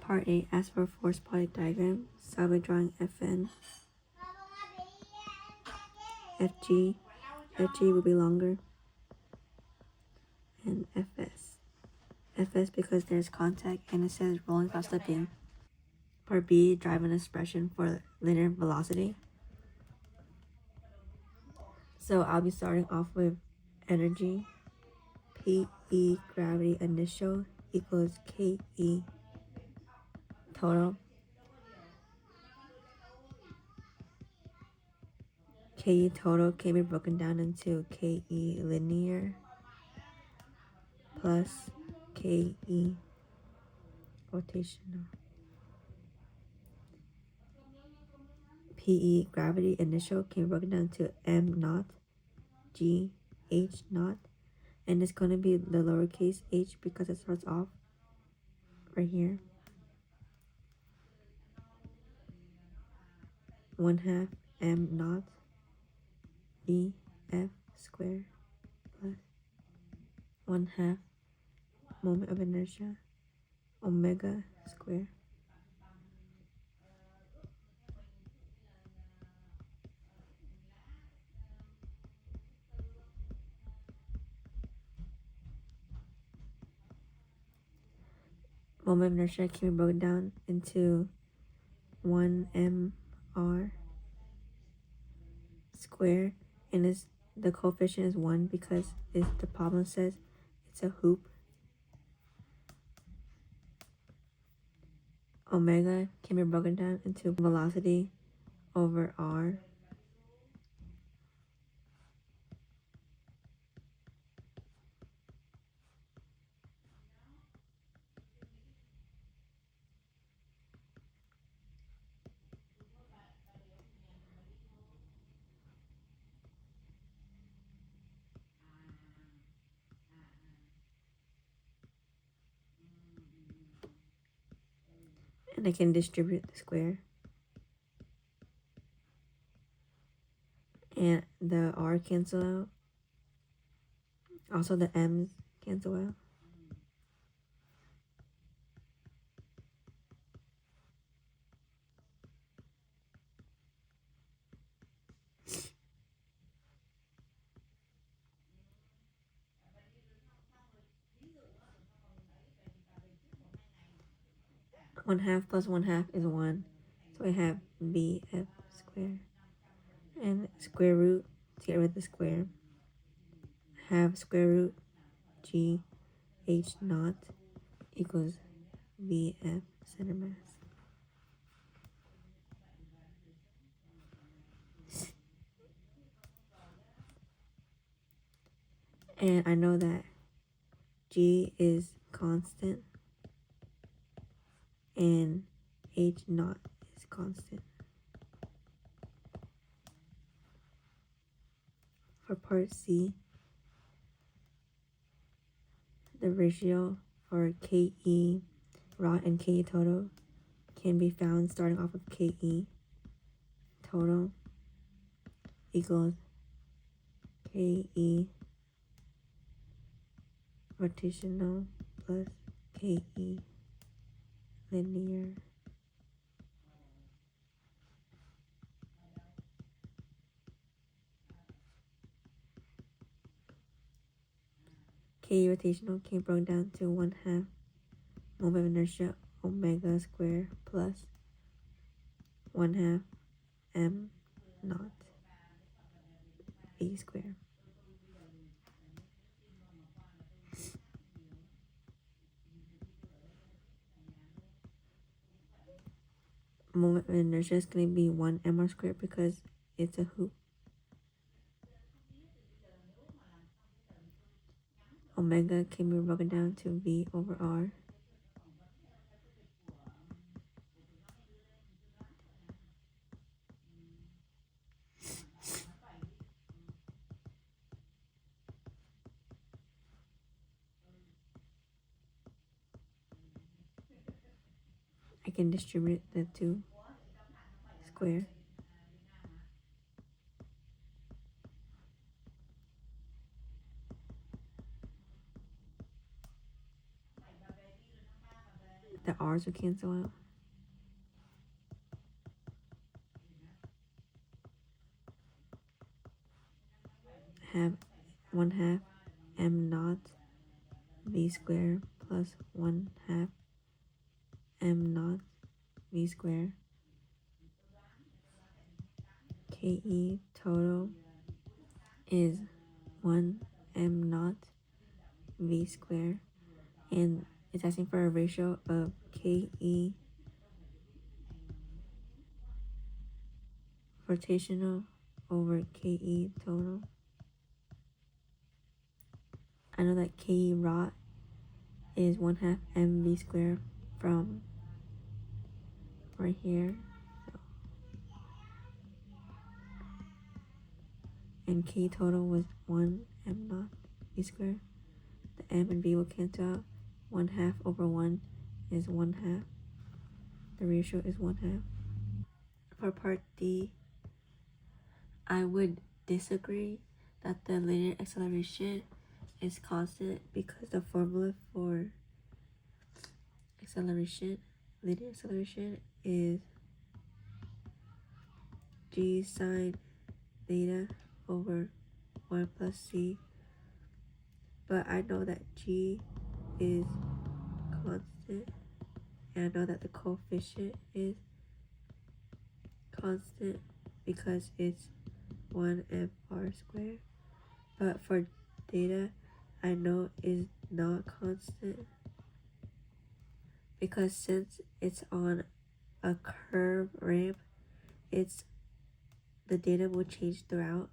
Part 8, as for force product diagram, start by drawing Fn, Fg, Fg will be longer, and Fs. Fs because there's contact and it says rolling without slipping. Part B, drive an expression for linear velocity. So I'll be starting off with energy. PE gravity initial equals KE total. KE total can be broken down into KE linear plus KE rotational. PE gravity initial can be broken down to M naught, G, H naught, and it's going to be the lowercase h because it starts off right here. 1/2 M naught BF squared plus 1/2 moment of inertia omega squared. Moment of inertia can be broken down into 1 mr squared, and the coefficient is 1 because the problem says it's a hoop. Omega can be broken down into velocity over r. And I can distribute the square. And the r cancel out. Also the m's cancel out. One half plus 1/2 is 1. So I have BF squared. And square root to get rid of the square. Have square root G H naught equals BF center mass. And I know that G is constant and H naught is constant. For part C, the ratio for KE raw and KE total can be found starting off with KE total equals KE rotational plus KE linear. KE rotational can be broken down to 1/2 moment of inertia omega squared plus 1/2 m naught b squared. Moment of inertia is going to be 1 mr squared because it's a hoop. Omega can be broken down to V over R. I can distribute the two square. The r r's will cancel out. Have 1/2 m naught v squared plus 1/2 m naught v squared. Ke total is 1 m naught v squared, and it's asking for a ratio of Ke rotational over Ke total. I know that Ke rot is 1/2 mv squared from right here. So, and K total was 1 m naught v squared. The m and v will cancel out. 1/2 over 1 is 1/2. The ratio is 1/2. For part D, I would disagree that the linear acceleration is constant because the formula for linear acceleration is g sine theta over 1 plus c. But I know that g is constant, and I know that the coefficient is constant because it's 1 mr squared. But for theta, I know is not constant because since it's on a curve ramp, the data will change throughout.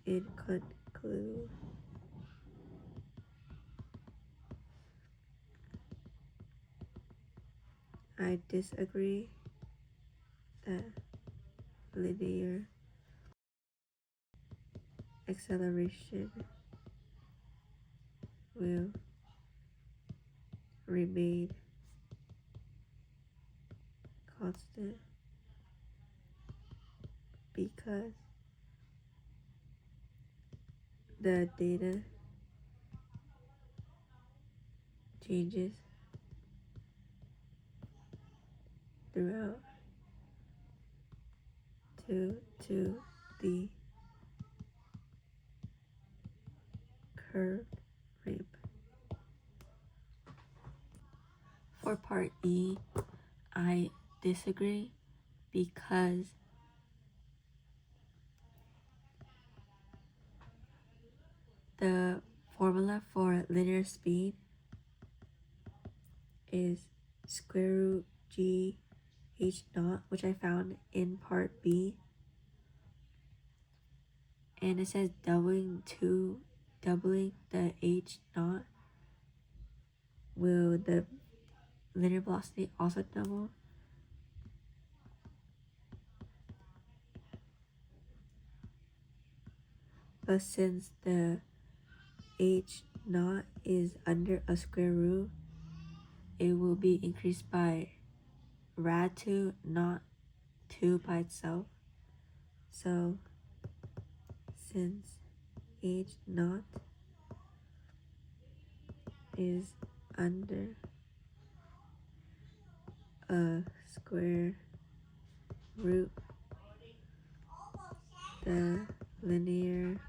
In conclude, I disagree that linear acceleration will remain constant because the data changes throughout due to the curved ramp. For part E, I disagree because the formula for linear speed is square root g h naught, which I found in part B, and it says doubling the h naught. Will the linear velocity also double? But since the h naught is under a square root, it will be increased by rad 2, not 2 by itself. So since h naught is under a square root, the linear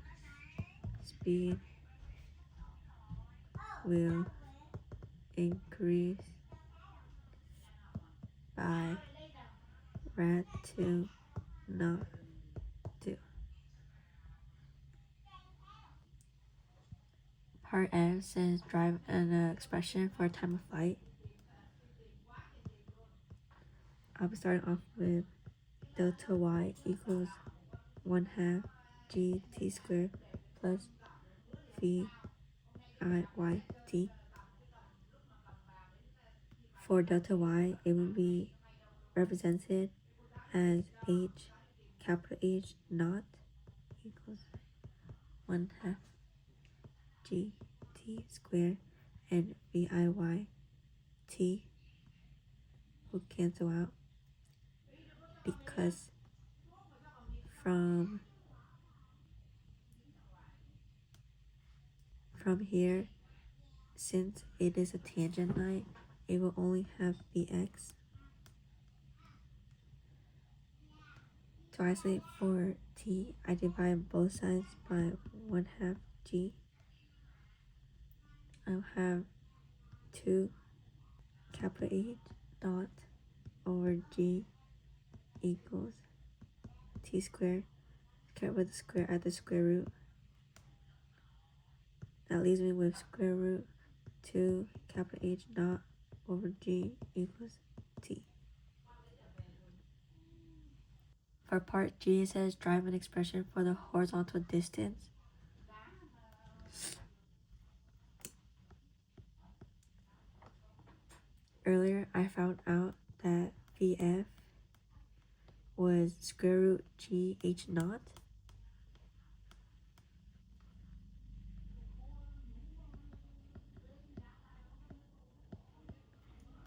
speed will increase by rad 2, not 2. Part F says drive an expression for time of flight. I'll be starting off with delta y equals 1/2 gt squared plus v I y t. For delta y, it will be represented as capital H naught equals 1/2 gt squared, and v I y t will cancel out because from here since it is a tangent line, it will only have Vx. To isolate for t, I divide both sides by 1/2 g. I'll have 2 capital H dot over g equals t squared. Get rid of the square at the square root. That leaves me with square root 2 capital H dot over g equals t. For part G, it says drive an expression for the horizontal distance. Earlier, I found out that VF was square root G H naught.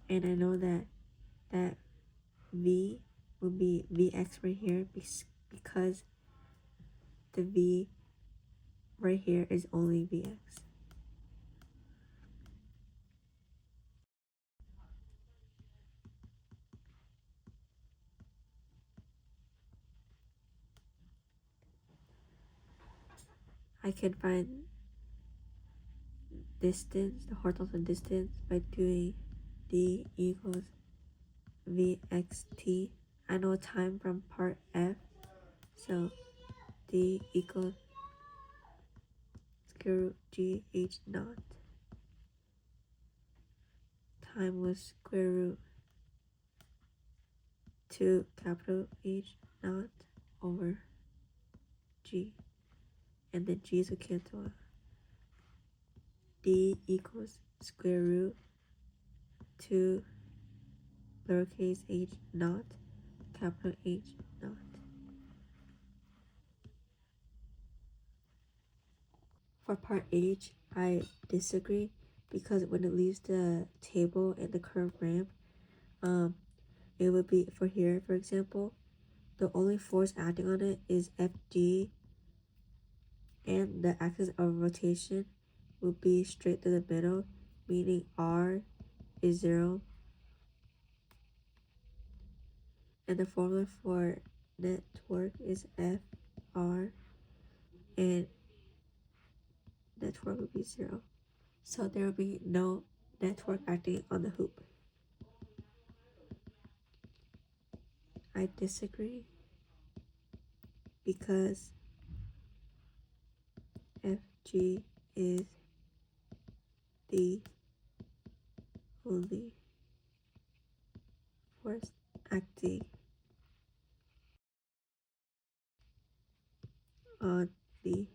And I know that V will be Vx right here because the V right here is only Vx. I can find distance, the horizontal distance, by doing d equals Vxt. I know time from part F, so d equals square root G H naught. Time was square root 2 capital H naught over G. And then G's will cancel out. D equals square root 2 lowercase h naught capital H naught. For part H, I disagree because when it leaves the table and the curved ramp, it would be, for here, for example, the only force acting on it is Fg, and the axis of rotation will be straight to the middle, meaning R is 0. And the formula for net torque is Fr, and net torque will be 0. So there will be no net torque acting on the hoop. I disagree because Fg is the only force acting on the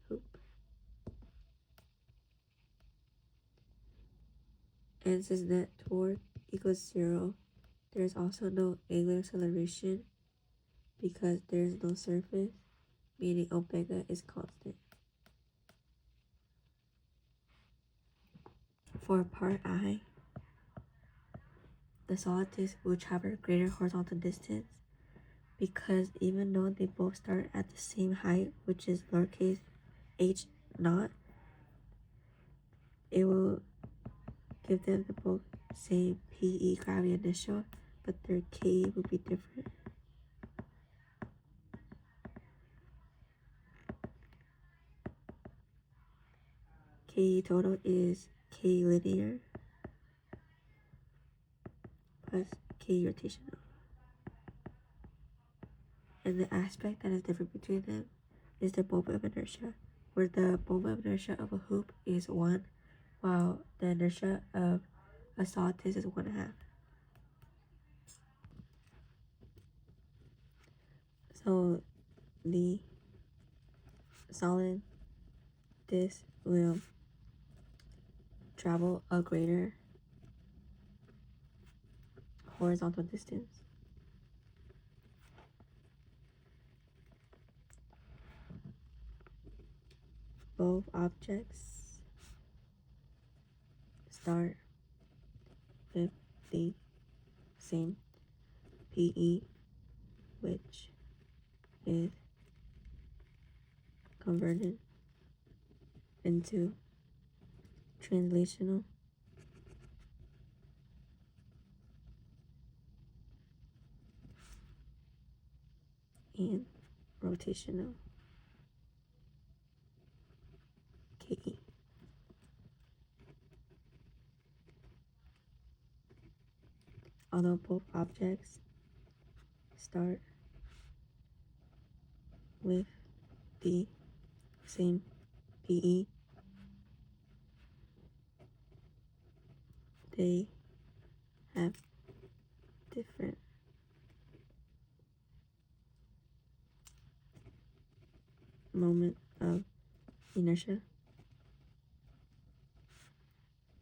hoop. And since net torque equals 0, there's also no angular acceleration because there's no surface, meaning omega is constant. For part I, the solid disc will travel greater horizontal distance because even though they both start at the same height, which is lowercase h naught, it will give them the both same PE gravity initial, but their K will be different. K total is K linear plus K rotational. And the aspect that is different between them is the moment of inertia, where the moment of inertia of a hoop is 1, while the inertia of a solid disc is 1/2. So the solid disc will travel a greater horizontal distance. Both objects start with the same PE, which is converted into translational, and rotational, KE. Although both objects start with the same PE, they have different moment of inertia,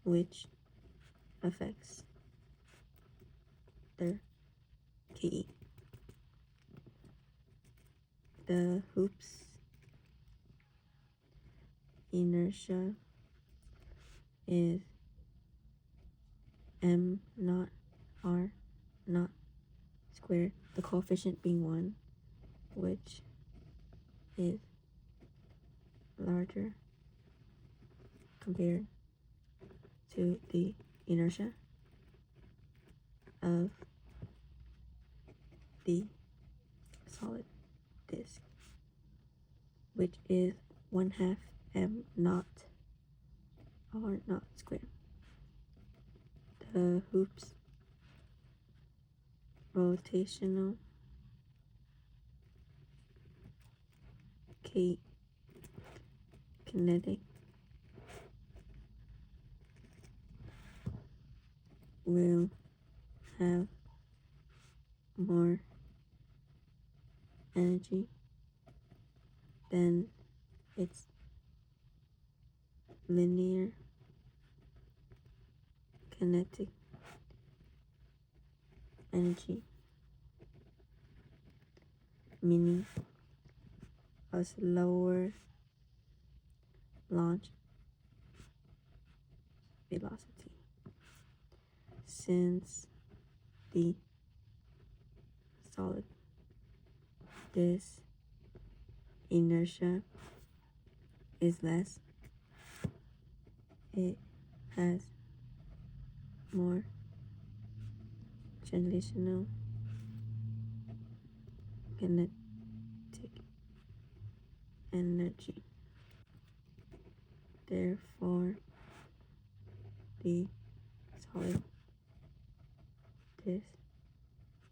which affects their KE. The hoop's inertia is m naught r naught squared, the coefficient being 1, which is larger compared to the inertia of the solid disk, which is 1/2 m naught r naught squared. The hoop's rotational kinetic will have more energy than its linear kinetic energy, meaning a slower launch velocity, since the solid disk inertia is less. It has more translational kinetic energy. Therefore, the solid disk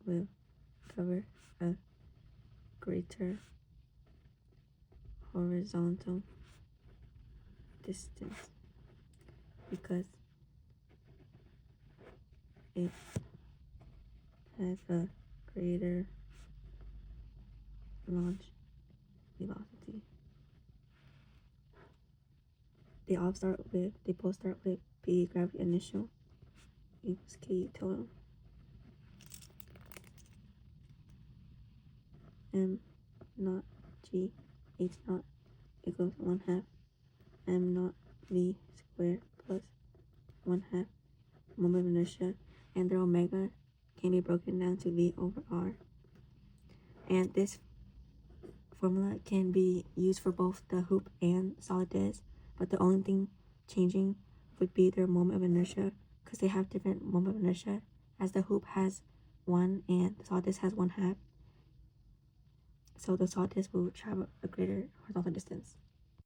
will cover a greater horizontal distance because it has a greater launch velocity. They both start with P gravity initial equals K total. M naught G H naught equals 1/2 M naught V squared plus 1/2 moment of inertia, and their omega can be broken down to V over R. And this formula can be used for both the hoop and solid disk, but the only thing changing would be their moment of inertia, because they have different moment of inertia, as the hoop has 1 and the solid disk has 1/2. So the solid disk will travel a greater horizontal distance.